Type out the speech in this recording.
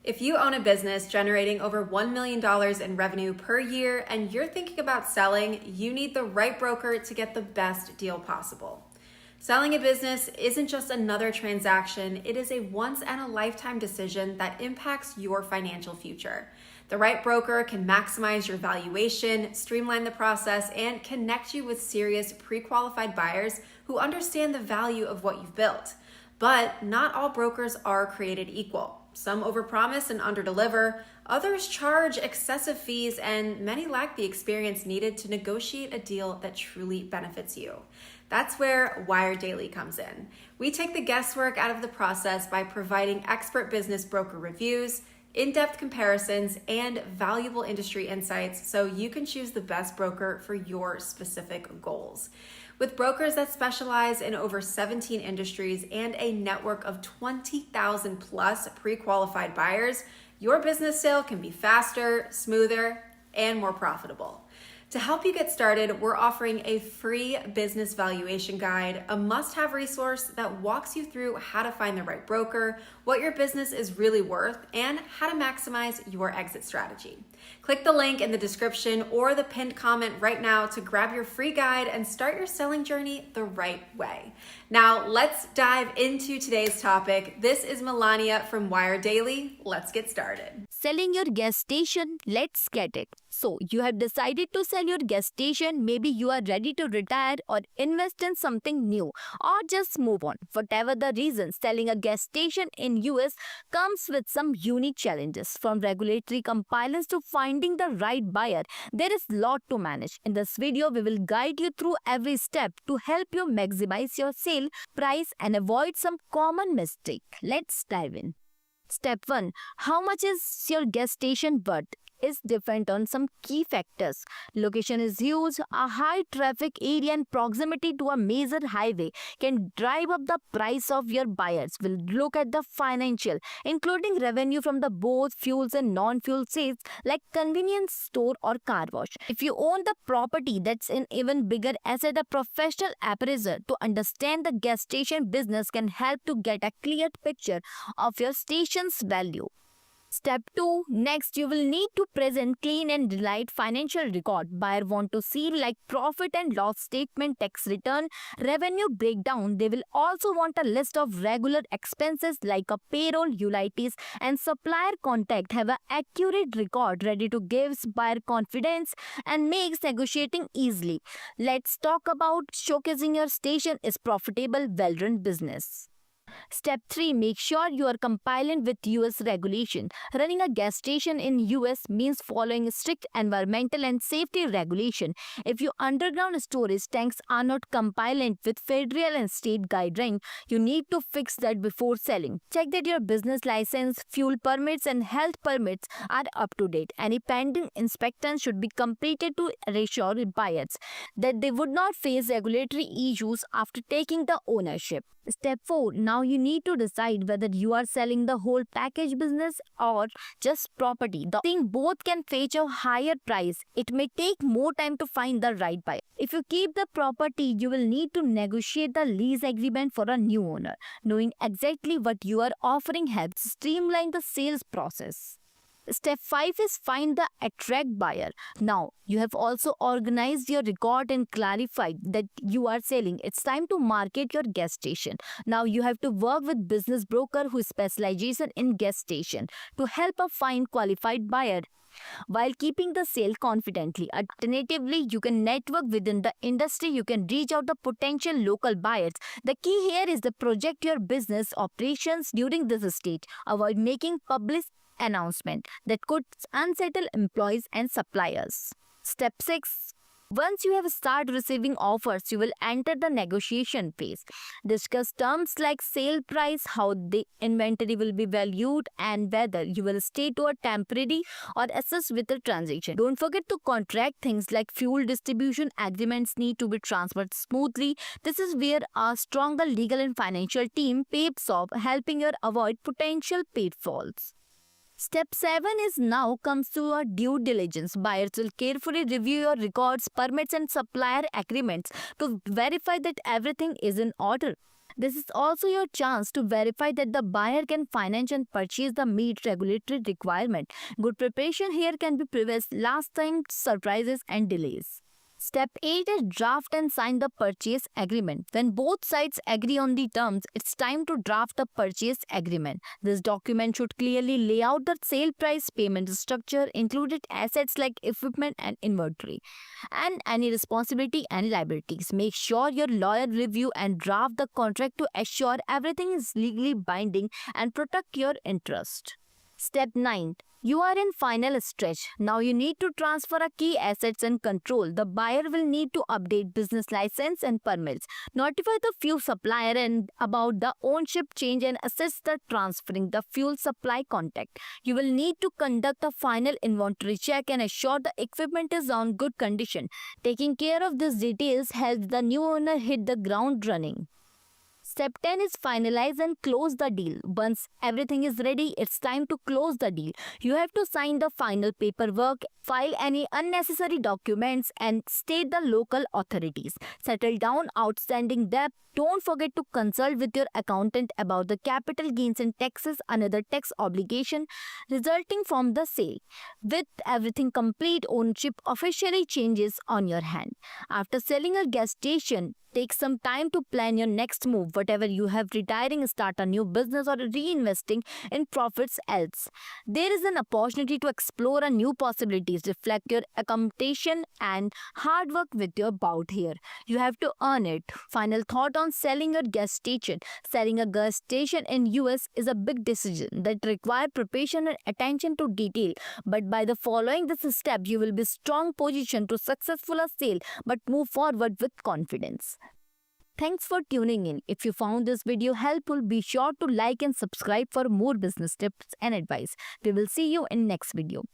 If you own a business generating over $1 million in revenue per year and you're thinking about selling, you need the right broker to get the best deal possible. Selling a business isn't just another transaction, it is a once-in-a-lifetime decision that impacts your financial future. The right broker can maximize your valuation, streamline the process, and connect you with serious pre-qualified buyers who understand the value of what you've built. But not all brokers are created equal. Some overpromise and underdeliver, others charge excessive fees, and many lack the experience needed to negotiate a deal that truly benefits you. That's where Wire Daily comes in. We take the guesswork out of the process by providing expert business broker reviews, in-depth comparisons, and valuable industry insights so you can choose the best broker for your specific goals. With brokers that specialize in over 17 industries and a network of 20,000 plus pre-qualified buyers, your business sale can be faster, smoother, and more profitable. To help you get started, we're offering a free business valuation guide, a must-have resource that walks you through how to find the right broker, what your business is really worth, and how to maximize your exit strategy. Click the link in the description or the pinned comment right now to grab your free guide and start your selling journey the right way. Now, let's dive into today's topic. This is Melania from Wire Daily. Let's get started. Selling your gas station, let's get it. So, you have decided to sell your gas station, maybe you are ready to retire or invest in something new or just move on. Whatever the reason, selling a gas station in US comes with some unique challenges, from regulatory compliance to finding the right buyer. There is a lot to manage. In this video, we will guide you through every step to help you maximize your sale price and avoid some common mistake. Let's dive in. Step 1. How much is your gas station worth? Is different on some key factors. Location is huge. A high traffic area and proximity to a major highway can drive up the price of your buyers. Will look at the financial, including revenue from the both fuels and non-fuel sales like convenience store or car wash. If you own the property, that's an even bigger asset. A professional appraiser to understand the gas station business can help to get a clear picture of your station's value. Step 2. Next, you will need to present clean and reliable financial record. Buyer want to see like profit and loss statement, tax return, revenue breakdown. They will also want a list of regular expenses like a payroll, utilities, and supplier contact. Have an accurate record ready to give buyer confidence and makes negotiating easily. Let's talk about showcasing your station is profitable, well-run business. Step 3. Make sure you are compliant with US regulation. Running a gas station in US means following strict environmental and safety regulation. If your underground storage tanks are not compliant with federal and state guidelines, you need to fix that before selling. Check that your business license, fuel permits, and health permits are up to date. Any pending inspections should be completed to reassure buyers that they would not face regulatory issues after taking the ownership. Step 4. Now you need to decide whether you are selling the whole package business or just property. The thing both can fetch a higher price. It may take more time to find the right buyer. If you keep the property, you will need to negotiate the lease agreement for a new owner. Knowing exactly what you are offering helps streamline the sales process. Step 5 is find the attract buyer. Now, you have also organized your record and clarified that you are selling. It's time to market your gas station. Now, you have to work with business broker who specializes in gas station to help find qualified buyer while keeping the sale confidently. Alternatively, you can network within the industry. You can reach out to potential local buyers. The key here is to project your business operations during this stage. Avoid making public announcement that could unsettle employees and suppliers. Step 6. Once you have started receiving offers, you will enter the negotiation phase. Discuss terms like sale price, how the inventory will be valued, and whether you will stay to a temporary or assist with the transaction. Don't forget to contract things like fuel distribution agreements need to be transferred smoothly. This is where a stronger legal and financial team pays off, helping you avoid potential pitfalls. Step 7 is now comes to a due diligence. Buyers will carefully review your records, permits, and supplier agreements to verify that everything is in order. This is also your chance to verify that the buyer can finance and purchase the meet regulatory requirement. Good preparation here can be prevents last-time surprises and delays. Step 8 is draft and sign the purchase agreement. When both sides agree on the terms, it's time to draft the purchase agreement. This document should clearly lay out the sale price, payment structure, included assets like equipment and inventory, and any responsibility and liabilities. Make sure your lawyer review and draft the contract to assure everything is legally binding and protect your interest. Step 9. You are in final stretch. Now you need to transfer a key assets and control. The buyer will need to update business license and permits, notify the fuel supplier and about the ownership change and assess the transferring the fuel supply contact. You will need to conduct a final inventory check and assure the equipment is on good condition. Taking care of these details helps the new owner hit the ground running. Step 10 is finalize and close the deal. Once everything is ready, it's time to close the deal. You have to sign the final paperwork, file any unnecessary documents, and state the local authorities. Settle down outstanding debt. Don't forget to consult with your accountant about the capital gains and taxes, another tax obligation resulting from the sale. With everything complete, ownership officially changes on your hand. After selling a gas station, take some time to plan your next move. Whatever you have retiring, start a new business or reinvesting in profits else. There is an opportunity to explore a new possibilities, reflect your accommodation and hard work with your bout here. You have to earn it. Final thought on selling your gas station. Selling a gas station in US is a big decision that require preparation and attention to detail. But by the following this step, you will be strong position to successful a sale but move forward with confidence. Thanks for tuning in. If you found this video helpful, be sure to like and subscribe for more business tips and advice. We will see you in next video.